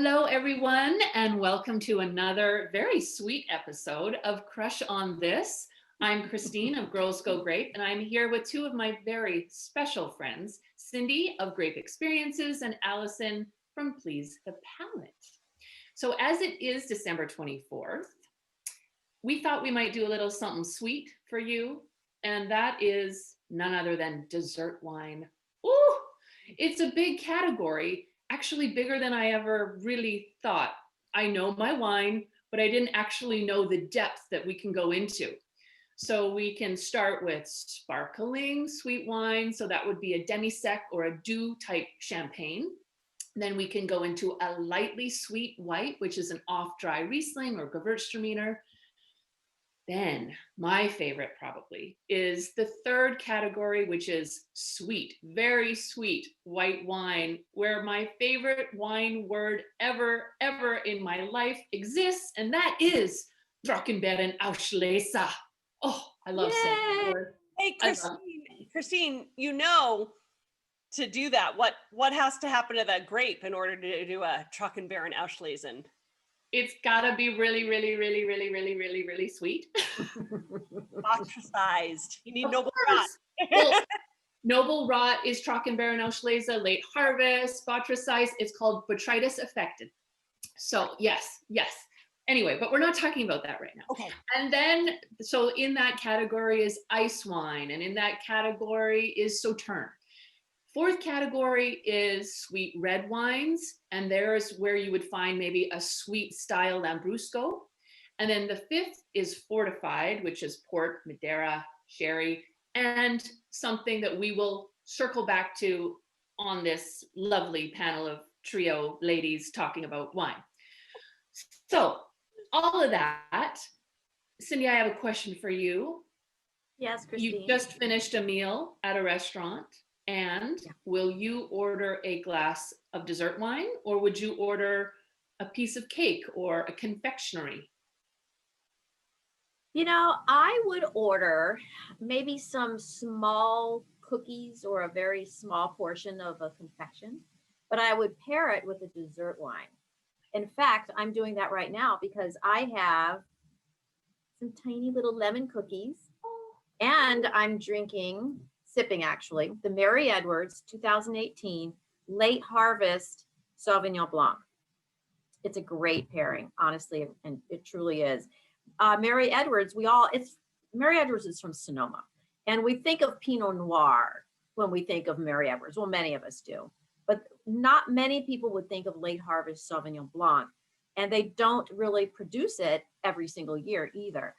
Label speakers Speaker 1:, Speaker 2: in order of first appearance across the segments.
Speaker 1: Hello, everyone, and welcome to another very sweet episode of Crush on This. I'm Christine of Girls Go Grape, and I'm here with two of my very special friends, Cindy of Grape Experiences and Allison from Please the Palate. So as it is December 24th, we thought we might do a little something sweet for you, and that is none other than dessert wine. Ooh, it's a big category, actually bigger than I ever really thought. I know my wine, but I didn't actually know the depth that we can go into. So we can start with sparkling sweet wine. So that would be a demi-sec or a doux type champagne. Then we can go into a lightly sweet white, which is an off-dry Riesling or Gewürztraminer. Then my favorite probably is the third category, which is sweet, very sweet white wine, where my favorite wine word ever in my life exists, and that is Trockenbeeren Auslese. Oh, I love saying that word.
Speaker 2: Hey, Christine, you know, to do that, what has to happen to that grape in order to do a Trockenbeeren Auslesen?
Speaker 1: It's gotta be really sweet.
Speaker 2: Ostracized. You need noble
Speaker 1: rot. Well, noble rot is Trockenbeeren Auslese, late harvest, botrytized. It's called botrytis affected. So yes. Anyway, but we're not talking about that right now.
Speaker 2: Okay.
Speaker 1: And then, so in that category is Icewine, and in that category is Sauterne. Fourth category is sweet red wines, and there's where you would find maybe a sweet style Lambrusco. And then the fifth is fortified, which is port, Madeira, sherry, and something that we will circle back to on this lovely panel of trio ladies talking about wine. So all of that, Cindy, I have a question for you.
Speaker 3: Yes, Christine.
Speaker 1: You just finished a meal at a restaurant. And will you order a glass of dessert wine, or would you order a piece of cake or a confectionery?
Speaker 3: You know, I would order maybe some small cookies or a very small portion of a confection, but I would pair it with a dessert wine. In fact, I'm doing that right now because I have some tiny little lemon cookies and I'm sipping actually, the Mary Edwards 2018 Late Harvest Sauvignon Blanc. It's a great pairing, honestly, and it truly is. Mary Edwards, Mary Edwards is from Sonoma, and we think of Pinot Noir when we think of Mary Edwards. Well, many of us do, but not many people would think of Late Harvest Sauvignon Blanc, and they don't really produce it every single year either.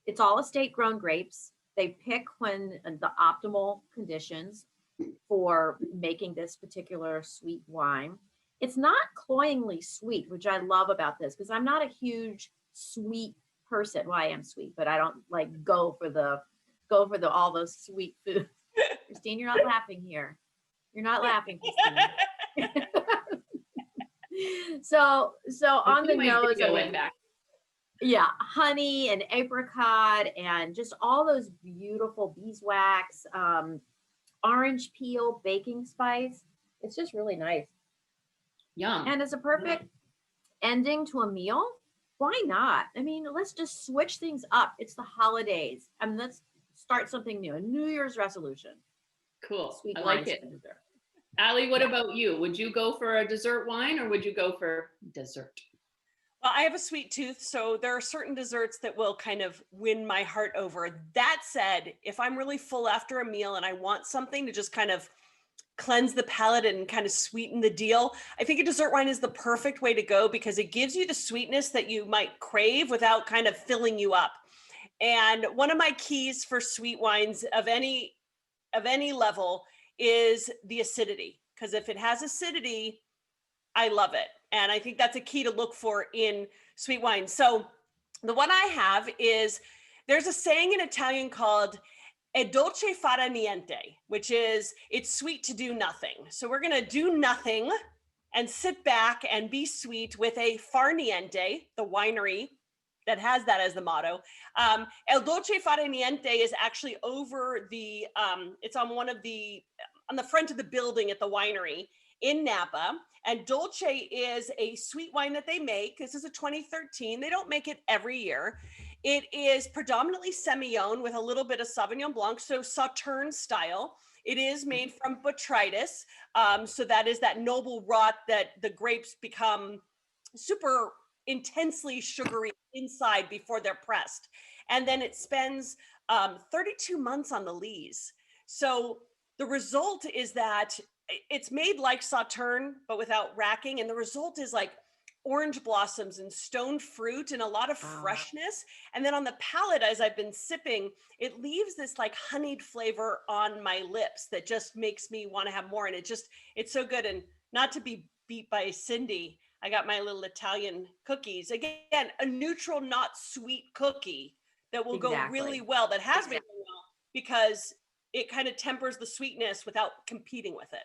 Speaker 3: It's all estate-grown grapes. They pick when the optimal conditions for making this particular sweet wine. It's not cloyingly sweet, which I love about this because I'm not a huge sweet person. Well, I am sweet, but I don't like go for all those sweet foods. Christine, you're not laughing here. You're not laughing, Christine. So on the nose, yeah, honey and apricot and just all those beautiful beeswax, orange peel, baking spice. It's just really nice.
Speaker 1: Yum.
Speaker 3: And it's a perfect ending to a meal. Why not? I mean, let's just switch things up. It's the holidays. I mean, let's start something new, a New Year's resolution.
Speaker 1: Cool.
Speaker 3: Sweet
Speaker 1: I like it. Allie, what about you? Would you go for a dessert wine or would you go for dessert?
Speaker 2: Well, I have a sweet tooth, so there are certain desserts that will kind of win my heart over. That said, if I'm really full after a meal and I want something to just kind of cleanse the palate and kind of sweeten the deal, I think a dessert wine is the perfect way to go because it gives you the sweetness that you might crave without kind of filling you up. And one of my keys for sweet wines of any level is the acidity, because if it has acidity, I love it. And I think that's a key to look for in sweet wine. So the one I have is, there's a saying in Italian called "e dolce fare niente," which is it's sweet to do nothing. So we're going to do nothing and sit back and be sweet with a far niente, the winery that has that as the motto. El dolce fare niente is actually over the, it's on the front of the building at the winery. in Napa. And Dolce is a sweet wine that they make. This is a 2013. They don't make it every year. It is predominantly Semillon with a little bit of Sauvignon Blanc, so Sauterne style. It is made from botrytis. So that is that noble rot that the grapes become super intensely sugary inside before they're pressed. And then it spends 32 months on the lees. So the result is that it's made like Sauterne, but without racking. And the result is like orange blossoms and stone fruit and a lot of freshness. And then on the palate, as I've been sipping, it leaves this like honeyed flavor on my lips that just makes me want to have more. And it's so good. And not to be beat by Cindy, I got my little Italian cookies. Again, a neutral, not sweet cookie that will go really well, that has been going well, because it kind of tempers the sweetness without competing with it.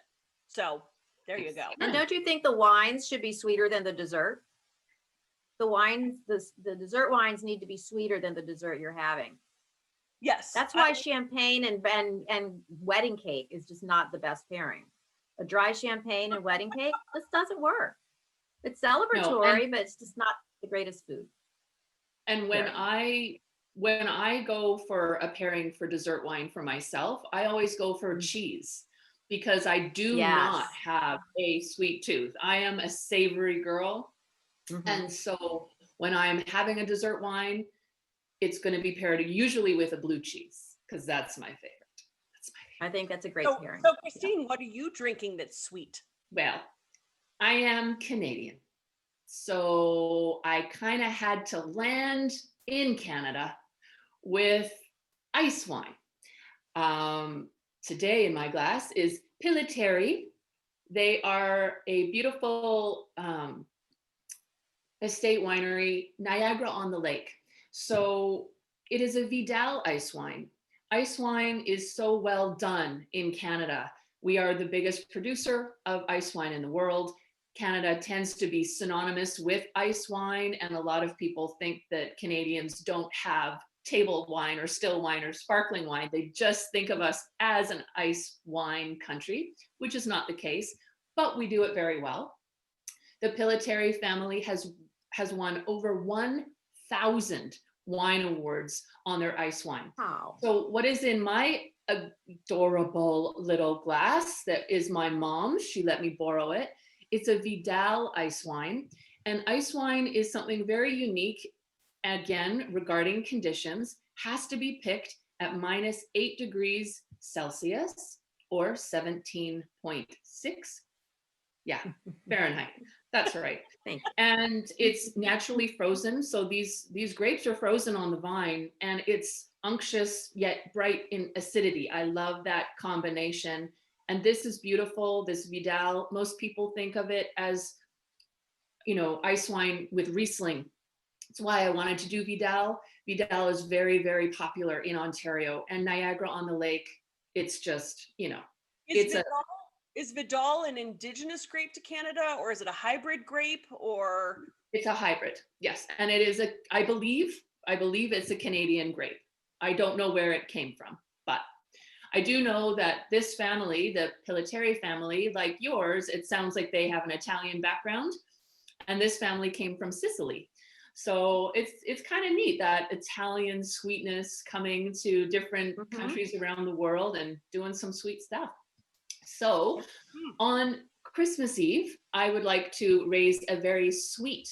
Speaker 2: So there you go.
Speaker 3: And don't you think the wines should be sweeter than the dessert? The wines, the dessert wines need to be sweeter than the dessert you're having.
Speaker 2: Yes.
Speaker 3: That's why champagne and wedding cake is just not the best pairing. A dry champagne and wedding cake, this doesn't work. It's celebratory, but it's just not the greatest food.
Speaker 1: And when I go for a pairing for dessert wine for myself, I always go for cheese, because I do not have a sweet tooth. I am a savory girl. And so when I'm having a dessert wine, it's going to be paired usually with a blue cheese, because that's my favorite.
Speaker 3: I think that's a great pairing.
Speaker 2: So Christine, what are you drinking that's sweet?
Speaker 1: Well, I am Canadian. So I kind of had to land in Canada with Icewine. Today in my glass is Pillitteri. They are a beautiful estate winery, Niagara on the Lake. So it is a Vidal ice wine. Ice wine is so well done in Canada. We are the biggest producer of ice wine in the world. Canada tends to be synonymous with ice wine, and a lot of people think that Canadians don't have table wine or still wine or sparkling wine. They just think of us as an ice wine country, which is not the case, but we do it very well. The Pillitteri family has won over 1,000 wine awards on their ice wine.
Speaker 3: Wow.
Speaker 1: So what is in my adorable little glass that is my mom's, she let me borrow it. It's a Vidal ice wine. And ice wine is something very unique. Again, regarding conditions, has to be picked at -8 degrees Celsius or 17.6. Yeah, Fahrenheit. That's right.
Speaker 3: Thank you.
Speaker 1: And it's naturally frozen. So these grapes are frozen on the vine, and it's unctuous yet bright in acidity. I love that combination. And this is beautiful, this Vidal. Most people think of it as, ice wine with Riesling. That's why I wanted to do Vidal. Vidal is very, very popular in Ontario, and Niagara on the Lake. It's just,
Speaker 2: Is Vidal an indigenous grape to Canada, or is it a hybrid grape, or?
Speaker 1: It's a hybrid, yes. And it is I believe it's a Canadian grape. I don't know where it came from, but I do know that this family, the Pillitteri family, like yours, it sounds like they have an Italian background, and this family came from Sicily. So it's kind of neat that Italian sweetness coming to different countries around the world and doing some sweet stuff. So on Christmas Eve, I would like to raise a very sweet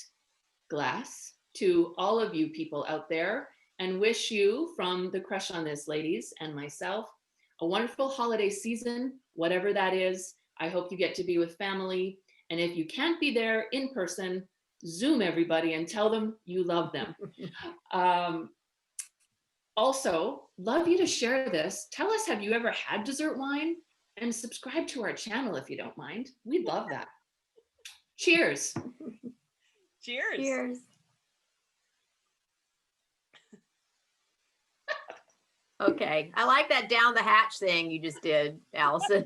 Speaker 1: glass to all of you people out there and wish you, from the Crush on This ladies and myself, a wonderful holiday season, whatever that is. I hope you get to be with family. And if you can't be there in person, Zoom everybody and tell them you love them. Also, love you to share this. Tell us, have you ever had dessert wine? And subscribe to our channel if you don't mind. We'd love that. Cheers.
Speaker 2: Cheers.
Speaker 3: Cheers. Okay, I like that down the hatch thing you just did, Allison.